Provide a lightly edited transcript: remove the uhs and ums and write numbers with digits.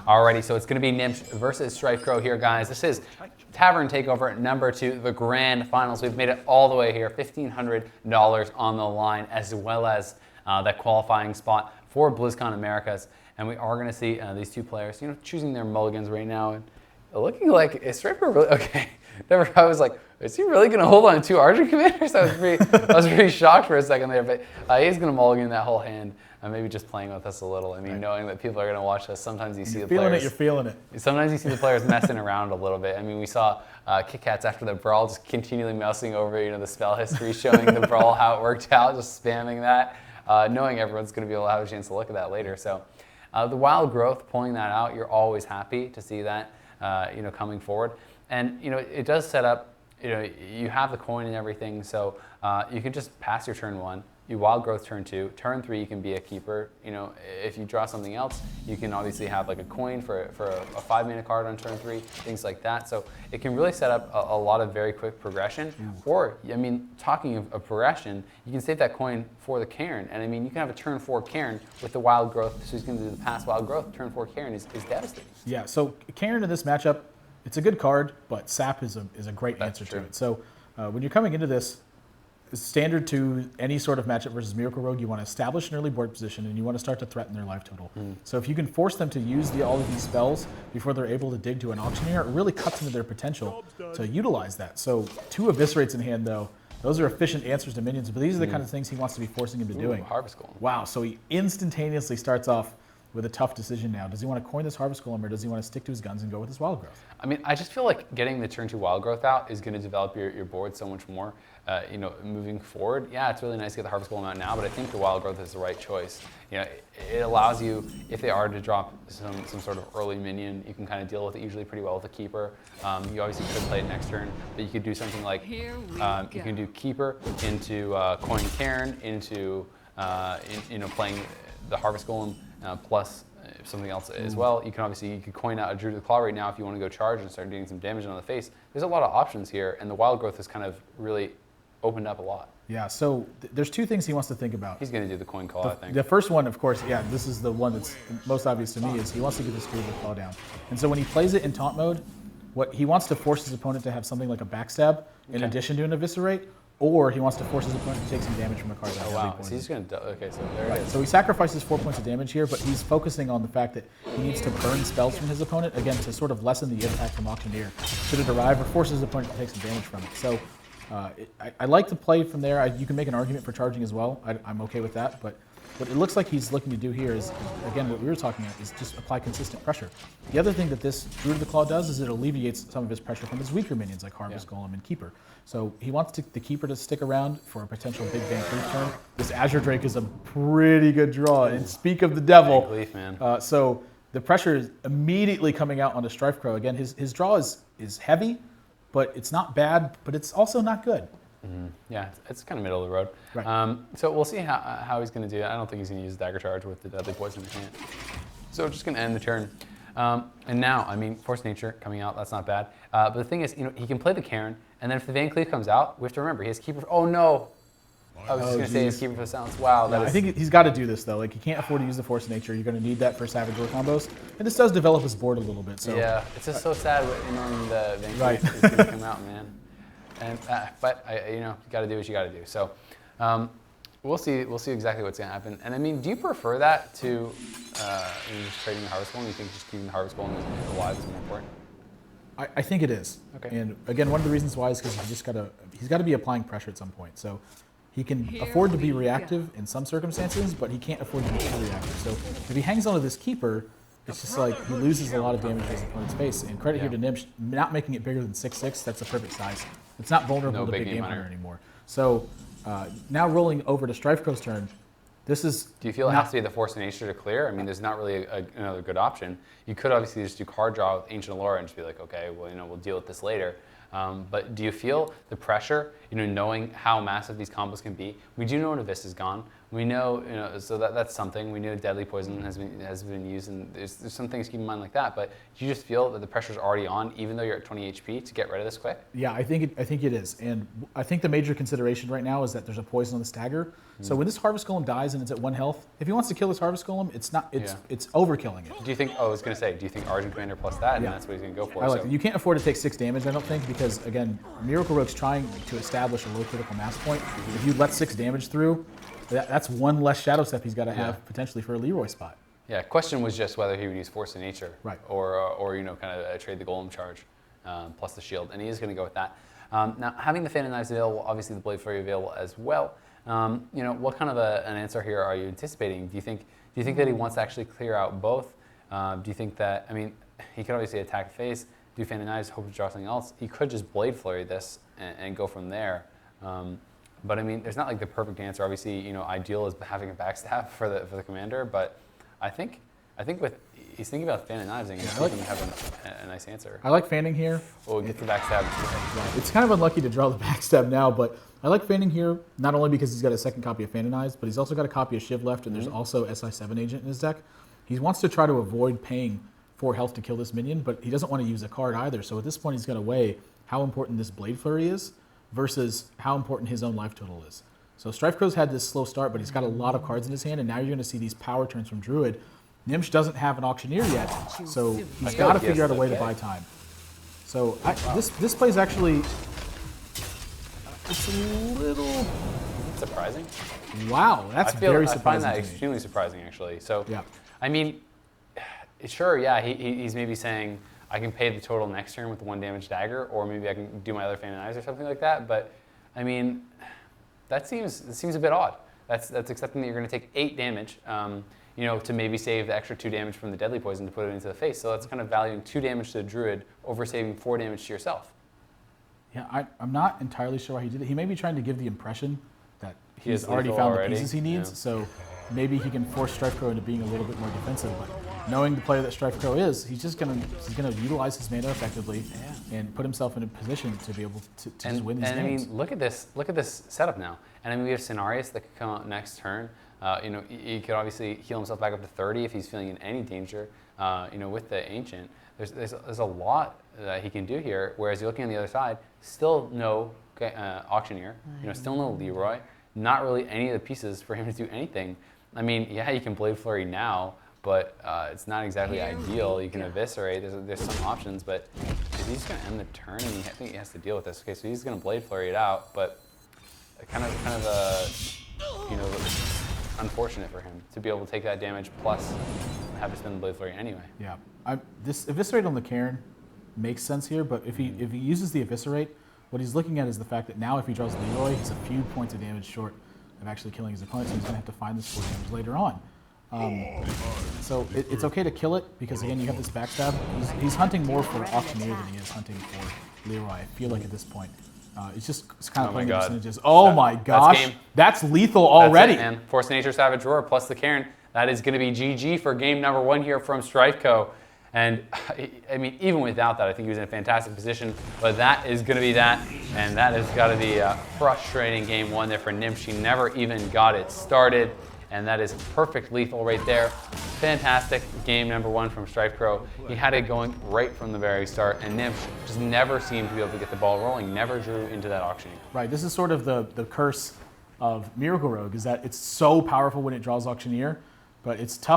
Alrighty, so it's going to be Gnimsh versus StrifeCro here, guys. This is Tavern Takeover number 2, the grand finals. We've made it all the way here, $1,500 on the line, as well as that qualifying spot for BlizzCon Americas. And we are going to see these two players, choosing their mulligans right now. And looking like, is StrifeCro really, okay. I was like, is he really going to hold on to 2 Argent Commanders? I was pretty shocked for a second there, but he's going to mulligan that whole hand. Maybe just playing with us a little. I mean, knowing that people are going to watch us. Sometimes you see the players. You're feeling it. Sometimes you see the players messing around a little bit. I mean, we saw Kit Kats after the brawl just continually mousing over, the spell history, showing the brawl how it worked out, just spamming that, knowing everyone's going to be able to have a chance to look at that later. So, the wild growth, pulling that out, you're always happy to see that, coming forward. And it does set up. You have the coin and everything, so you can just pass your turn 1. You wild growth turn 2. Turn 3, you can be a keeper. If you draw something else, you can obviously have like a coin for a 5-mana card on turn 3, things like that. So it can really set up a lot of very quick progression. Or, talking of progression, you can save that coin for the Cairn. And you can have a turn 4 Cairn with the wild growth. So he's going to do the pass wild growth. Turn 4 Cairn is devastating. Yeah, so Cairn in this matchup, it's a good card, but Sap is a great answer to it. So when you're coming into this, standard to any sort of matchup versus Miracle Rogue, you want to establish an early board position and you want to start to threaten their life total. So if you can force them to use all of these spells before they're able to dig to an auctioneer, it really cuts into their potential to utilize that. So 2 Eviscerates in hand, though, those are efficient answers to minions, but these are the kind of things he wants to be forcing him to doing. Harvest Golem. Wow, so he instantaneously starts off with a tough decision now. Does he want to coin this Harvest Golem, or does he want to stick to his guns and go with his Wild Growth? I just feel like getting the turn 2 Wild Growth out is going to develop your board so much more, moving forward. Yeah, it's really nice to get the Harvest Golem out now, but I think the Wild Growth is the right choice. It allows you, if they are to drop some sort of early minion, you can kind of deal with it usually pretty well with a Keeper. You obviously could play it next turn, but you could do something like, you can do Keeper into Coin Cairn, into, playing the Harvest Golem, plus something else as well. You could coin out a Druid of the Claw right now if you want to go charge and start doing some damage on the face. There's a lot of options here, and the Wild Growth has kind of really opened up a lot. Yeah, so there's 2 things he wants to think about. He's going to do the coin call, I think. The first one, of course, this is the one that's most obvious to me, is he wants to get this Druid of the Claw down. And so when he plays it in taunt mode, what he wants to force his opponent to have something like a backstab in addition to an eviscerate, or he wants to force his opponent to take some damage from a card. Oh, wow. So he's going to... Okay, so there it is. So he sacrifices 4 points of damage here, but he's focusing on the fact that he needs to burn spells from his opponent, again, to sort of lessen the impact from Auctioneer, should it arrive, or force his opponent to take some damage from it. So I like to play from there. You can make an argument for charging as well. I'm okay with that, but what it looks like he's looking to do here is, again, what we were talking about, is just apply consistent pressure. The other thing that this Druid of the Claw does is it alleviates some of his pressure from his weaker minions like Harvest Golem and Keeper. So he wants the Keeper to stick around for a potential Big Bang Cleave turn. This Azure Drake is a pretty good draw, and speak of the devil. Cleave, man. So the pressure is immediately coming out onto StrifeCro. Again, his draw is heavy, but it's not bad, but it's also not good. Yeah, it's kind of middle of the road. Right. So we'll see how he's going to do it. I don't think he's going to use Dagger Charge with the Deadly Poison in hand. So we're just going to end the turn. And now, Force Nature coming out, that's not bad. But the thing is, he can play the Cairn, and then if the Van Cleave comes out, we have to remember, he has Keeper. Oh, no. I was just going to say he has Keeper for Silence. Wow. I think he's got to do this, though. Like, he can't afford to use the Force Nature. You're going to need that for Savage War combos. And this does develop his board a little bit. So yeah, it's just so sad knowing the Van Cleave is going to come out, man. And but you got to do what you got to do. So we'll see exactly what's going to happen. And do you prefer that to just trading the Harvest Golem? You think just keeping the Harvest Golem alive is more important? I think it is. Okay. And again, one of the reasons why is because he's got to be applying pressure at some point. So he can afford to be reactive in some circumstances, but he can't afford to be too reactive. So if he hangs onto this Keeper, it's just like he loses a lot of damage to his opponent's face. And credit here to Gnimsh, not making it bigger than 6/6. That's a perfect size. It's not vulnerable to Big Game Hunter anymore. So now rolling over to StrifeCro's turn, this is... Do you feel it has to be the Force of Nature to clear? There's not really another good option. You could obviously just do card draw with Ancient Allure and just be like, okay, well, we'll deal with this later. But do you feel the pressure, knowing how massive these combos can be? We do know Navis is gone. We know, so that's something. We know deadly poison has been used, and there's some things to keep in mind like that. But do you just feel that the pressure's already on, even though you're at 20 HP, to get rid of this quick? Yeah, I think it is, and I think the major consideration right now is that there's a poison on the stagger. So when this Harvest Golem dies and it's at 1 health, if he wants to kill this Harvest Golem, it's overkilling it. Do you think? Oh, I was going to say, do you think Argent Commander plus that, and Yeah. that's what he's going to go for? I like it. You can't afford to take 6 damage, I don't think, because again, Miracle Rogue's trying to establish a low critical mass point. If you let 6 damage through, that's 1 less Shadow Step he's got to have potentially for a Leroy spot. Yeah. Question was just whether he would use Force of Nature, Right? Or kind of trade the Golem charge plus the shield, and he is going to go with that. Now, having the Fan of Knives available, obviously the Blade Flurry available as well. What kind of an answer here are you anticipating? Do you think that he wants to actually clear out both? Do you think that, he could obviously attack the face, do Fan of Knives, hope to draw something else. He could just Blade Flurry this and go from there. But there's not like the perfect answer. Obviously, ideal is having a backstab for the commander. But I think he's thinking about Fan of Knives, and he can have a nice answer. I like fanning here. Well, get the backstab. It's kind of unlucky to draw the backstab now, but I like fanning here not only because he's got a second copy of Fan of Knives, but he's also got a copy of Shiv left, and there's also SI7 Agent in his deck. He wants to try to avoid paying 4 health to kill this minion, but he doesn't want to use a card either. So at this point, he's going to weigh how important this Blade Flurry is versus how important his own life total is. So StrifeCro's had this slow start, but he's got a lot of cards in his hand, and now you're going to see these power turns from Druid. Gnimsh doesn't have an Auctioneer yet, so he's got to figure out a way to buy time. So this play's actually, it's a little surprising. Wow, that's very surprising. I find that extremely surprising, actually. So, yeah. Sure, yeah, he's maybe saying, I can pay the total next turn with the 1 damage dagger, or maybe I can do my other Fan of Knives or something like that. But, that seems a bit odd. That's accepting that you're going to take 8 damage, to maybe save the extra 2 damage from the deadly poison to put it into the face. So that's kind of valuing 2 damage to the Druid over saving 4 damage to yourself. Yeah, I'm not entirely sure why he did it. He may be trying to give the impression that he's already found the pieces he needs, so maybe he can force StrifeCro into being a little bit more defensive. But knowing the player that StrifeCro is, he's gonna utilize his mana effectively and put himself in a position to be able to just win these games. Look at this setup now. And we have Cenarius that could come out next turn. He could obviously heal himself back up to 30 if he's feeling in any danger. With the Ancient, there's a lot that he can do here. Whereas you're looking on the other side, still no Auctioneer, still no Leroy. Not really any of the pieces for him to do anything. Yeah, you can Blade Flurry now, but it's not exactly ideal. You can Eviscerate. There's some options, but is he just going to end the turn? I think he has to deal with this. Okay, so he's going to Blade Flurry it out, but kind of unfortunate for him to be able to take that damage plus have to spend the Blade Flurry anyway. Yeah, this Eviscerate on the Cairn makes sense here, but if he uses the Eviscerate, what he's looking at is the fact that now if he draws Leroy, he's a few points of damage short of actually killing his opponent, so he's going to have to find this 4 damage later on. So it's okay to kill it because, again, you have this backstab. He's hunting more for Auctioneer than he is hunting for Leroy, I feel like, at this point. It's kind of playing the percentages. Oh my gosh, that's lethal already. That's it, man. Force of Nature, Savage Roar plus the Cairn. That is going to be GG for game number 1 here from StrifeCro. And even without that, I think he was in a fantastic position. But that is going to be that. And that has got to be a frustrating game 1 there for Gnimsh. She never even got it started. And that is perfect lethal right there. Fantastic game number 1 from StrifeCro. He had it going right from the very start. And Gnimsh just never seemed to be able to get the ball rolling, never drew into that Auctioneer. Right, this is sort of the curse of Miracle Rogue, is that it's so powerful when it draws Auctioneer, but it's tough